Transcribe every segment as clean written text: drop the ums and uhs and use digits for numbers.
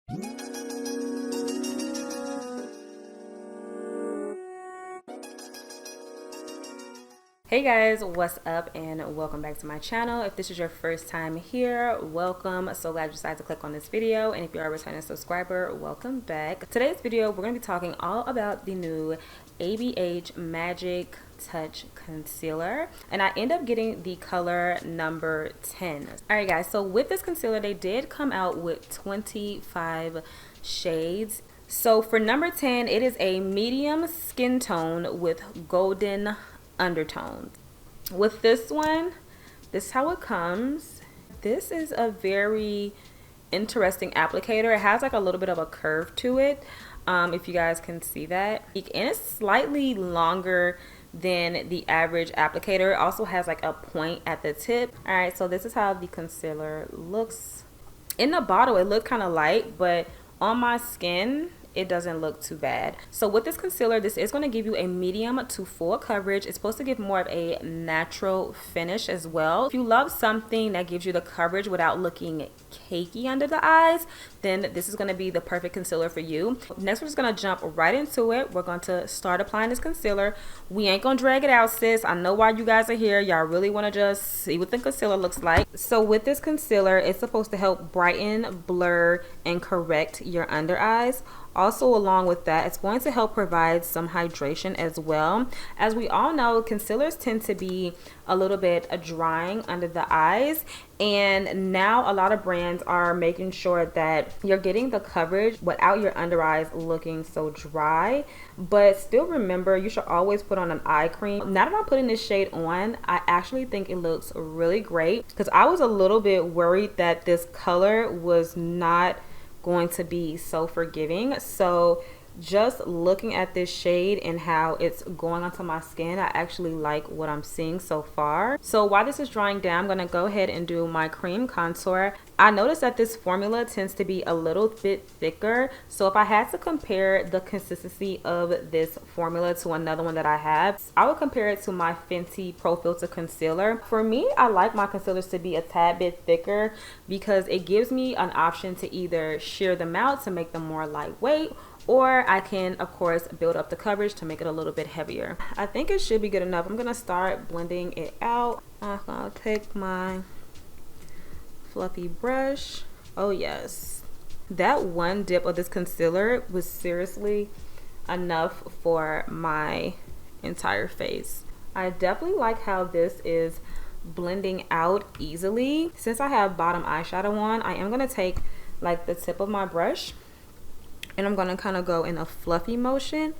Hey guys, what's up and welcome back to my channel. If this is your first time here, welcome. So glad you decided to click on this video, and if you are a returning subscriber, welcome back. Today's video we're going to be talking all about the new ABH Magic Touch Concealer, and I end up getting the color number 10. Alright guys, so with this concealer they did come out with 25 shades. So for number 10, it is a medium skin tone with golden undertones. With this one, this is how it comes. This is a very interesting applicator. It has like a little bit of a curve to it, if you guys can see that, and it's slightly longer than the average applicator. It also has like a point at the tip. All right, so this is how the concealer looks. In the bottle it looked kind of light, but on my skin it doesn't look too bad. So with this concealer, this is going to give you a medium to full coverage. It's supposed to give more of a natural finish as well. If you love something that gives you the coverage without looking cakey under the eyes, then this is going to be the perfect concealer for you. Next, we're just going to jump right into it. We're going to start applying this concealer. We ain't going to drag it out, sis. I know why you guys are here. Y'all really want to just see what the concealer looks like. So with this concealer, it's supposed to help brighten, blur, and correct your under eyes. Also, along with that, it's going to help provide some hydration as well. As we all know, concealers tend to be a little bit drying under the eyes, and now a lot of brands are making sure that you're getting the coverage without your under eyes looking so dry. But still remember, you should always put on an eye cream. Now that I'm putting this shade on, I actually think it looks really great, because I was a little bit worried that this color was not going to be so forgiving. So just looking at this shade and how it's going onto my skin, I actually like what I'm seeing so far. So while this is drying down, I'm going to go ahead and do my cream contour. I noticed that this formula tends to be a little bit thicker, so if I had to compare the consistency of this formula to another one that I have, I would compare it to my Fenty Pro Filter concealer. For me, I like my concealers to be a tad bit thicker because it gives me an option to either sheer them out to make them more lightweight, or I can of course build up the coverage to make it a little bit heavier. I think it should be good enough. I'm gonna start blending it out. I'll take my fluffy brush. Oh yes, that one dip of this concealer was seriously enough for my entire face. I definitely like how this is blending out easily. Since I have bottom eyeshadow on, I am gonna take like the tip of my brush, and I'm going to kind of go in a fluffy motion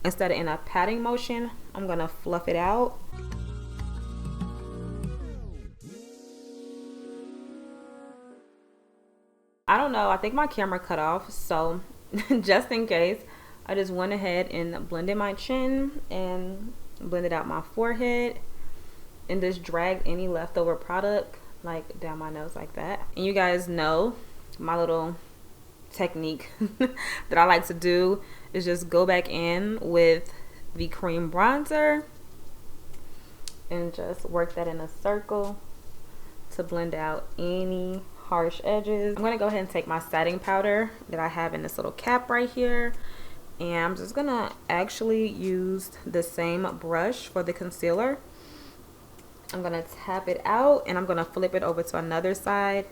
instead of in a patting motion. I'm going to fluff it out. I don't know, I think my camera cut off, so just in case, I just went ahead and blended my chin and blended out my forehead and just dragged any leftover product like down my nose like that. And you guys know my little technique that I like to do is just go back in with the cream bronzer and just work that in a circle to blend out any harsh edges. I'm going to go ahead and take my setting powder that I have in this little cap right here, and I'm just going to actually use the same brush for the concealer. I'm going to tap it out and I'm going to flip it over to another side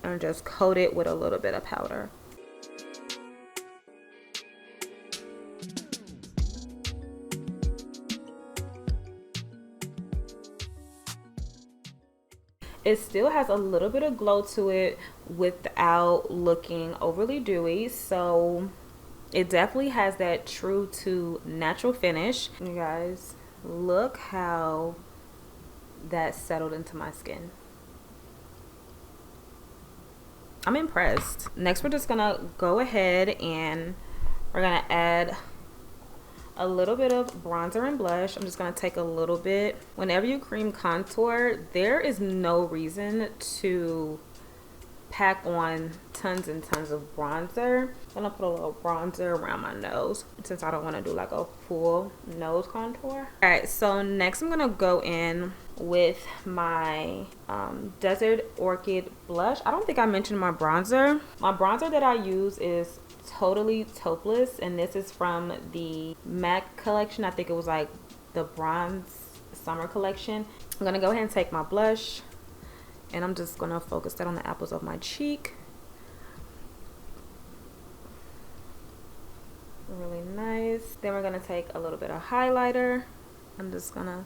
and just coat it with a little bit of powder. It still has a little bit of glow to it without looking overly dewy, so it definitely has that true to natural finish. You guys, look how that settled into my skin. I'm impressed. Next, we're just gonna go ahead and we're gonna add a little bit of bronzer and blush. I'm just gonna take a little bit. Whenever you cream contour, there is no reason to pack on tons and tons of bronzer. I'm gonna put a little bronzer around my nose since I don't want to do like a full nose contour. All right, so next I'm gonna go in with my Desert Orchid blush. I don't think I mentioned my bronzer. My bronzer that I use is totally taupeless, and this is from the MAC collection. I think it was like the bronze summer collection. I'm gonna go ahead and take my blush, and I'm just gonna focus that on the apples of my cheek. Really nice. Then we're gonna take a little bit of highlighter. I'm just gonna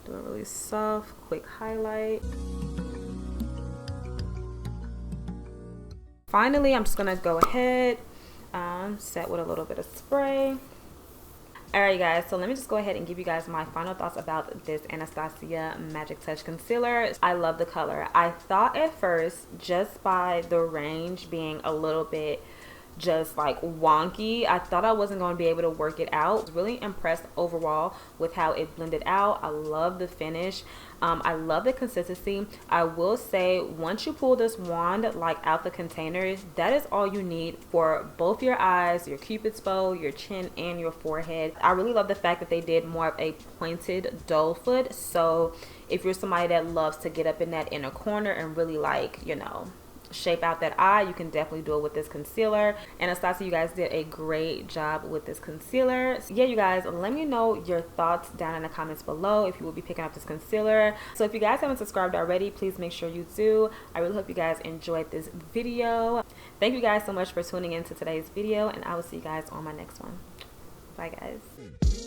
do a really soft, quick highlight. Finally, I'm just gonna go ahead, set with a little bit of spray. Alright guys, so let me just go ahead and give you guys my final thoughts about this Anastasia Magic Touch Concealer. I love the color. I thought at first, just by the range being a little bit just like wonky, I thought I wasn't going to be able to work it out. I was really impressed overall with how it blended out. I love the finish. I love the consistency. I will say, once you pull this wand like out the container, that is all you need for both your eyes, your cupid's bow, your chin, and your forehead. I really love the fact that they did more of a pointed doe foot. So if you're somebody that loves to get up in that inner corner and really, like, you know, shape out that eye, you can definitely do it with this concealer. Anastasia, you guys did a great job with this concealer. So yeah, you guys, let me know your thoughts down in the comments below if you will be picking up this concealer. So if you guys haven't subscribed already, please make sure you do. I really hope you guys enjoyed this video. Thank you guys so much for tuning in to today's video, and I will see you guys on my next one. Bye guys.